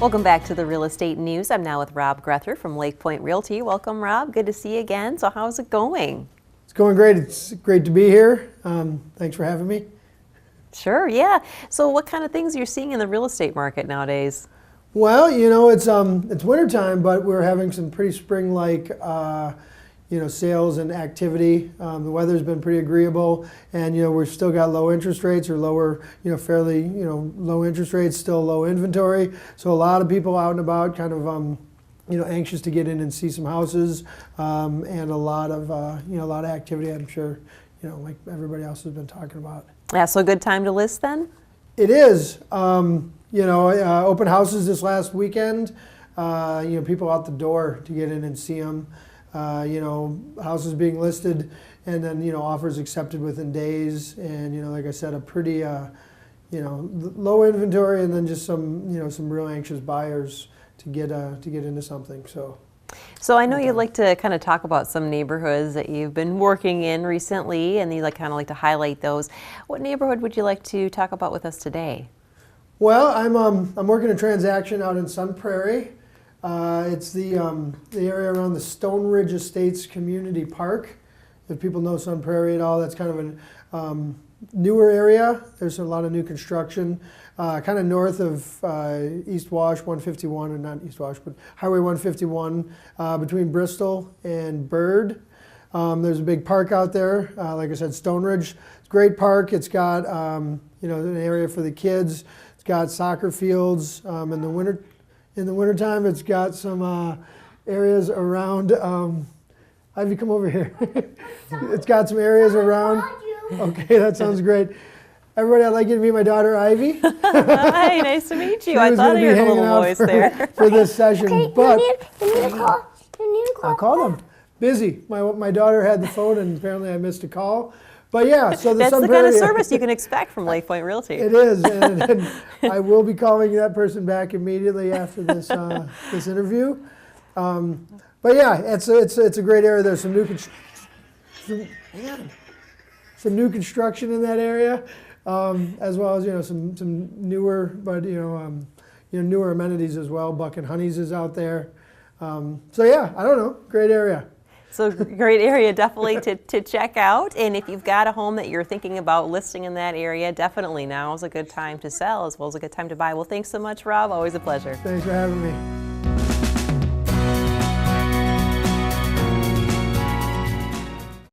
Welcome back to the Real Estate News. I'm now with Rob Grether from Lakepoint Realty. Welcome, Rob. Good to see you again. So how's it going? It's going great. It's great to be here. Thanks for having me. Sure, yeah. So what kind of things are you seeing in the real estate market nowadays? Well, you know, it's wintertime, but we're having some pretty spring-like sales and activity. The weather's been pretty agreeable, and we've still got low interest rates, or lower, fairly low interest rates, still low inventory. So a lot of people out and about, kind of anxious to get in and see some houses, and a lot of activity. I'm sure like everybody else has been talking about. Yeah, so a good time to list then? It is. Open houses this last weekend. People out the door to get in and see them. Houses being listed, and then offers accepted within days, and like I said, a pretty low inventory, and then just some some real anxious buyers to get into something. So I know you'd like to kind of talk about some neighborhoods that you've been working in recently, and you kind of like to highlight those. What neighborhood would you like to talk about with us today? Well, I'm working a transaction out in Sun Prairie. It's the area around the Stone Ridge Estates Community Park. If people know Sun Prairie at all, that's kind of a newer area. There's a lot of new construction, kind of north of East Wash 151, or not East Wash, but Highway 151, between Bristol and Bird. There's a big park out there. Like I said, Stone Ridge. It's a great park. It's got an area for the kids. It's got soccer fields in the winter. In the wintertime, it's got some areas around. Ivy, come over here. It's got some areas around. Okay, that sounds great. Everybody, I'd like you to meet my daughter, Ivy. Hi, nice to meet you. I thought I heard a little voice there. For this session, Okay, but you need to call. I'll call them. Busy. My daughter had the phone, and apparently I missed a call. But yeah, so that's the kind of service you can expect from Lakepoint Realty. It is, and I will be calling that person back immediately after this this interview. But yeah, it's a great area. There's some new construction in that area, as well as some newer, but newer amenities as well. Buck and Honey's is out there. So yeah, I don't know, great area. So great area definitely to check out. And if you've got a home that you're thinking about listing in that area, definitely now is a good time to sell as well as a good time to buy. Well, thanks so much, Rob. Always a pleasure. Thanks for having me.